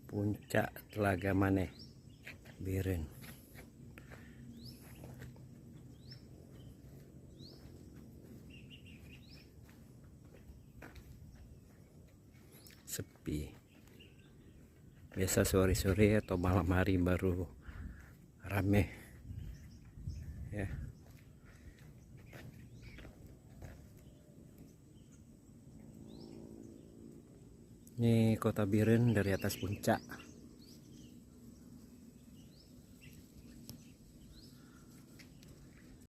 Puncak Telaga Maneh Biren. Sepi. Biasa sore-sore atau malam hari baru rame ya. Ini kota Biren dari atas puncak.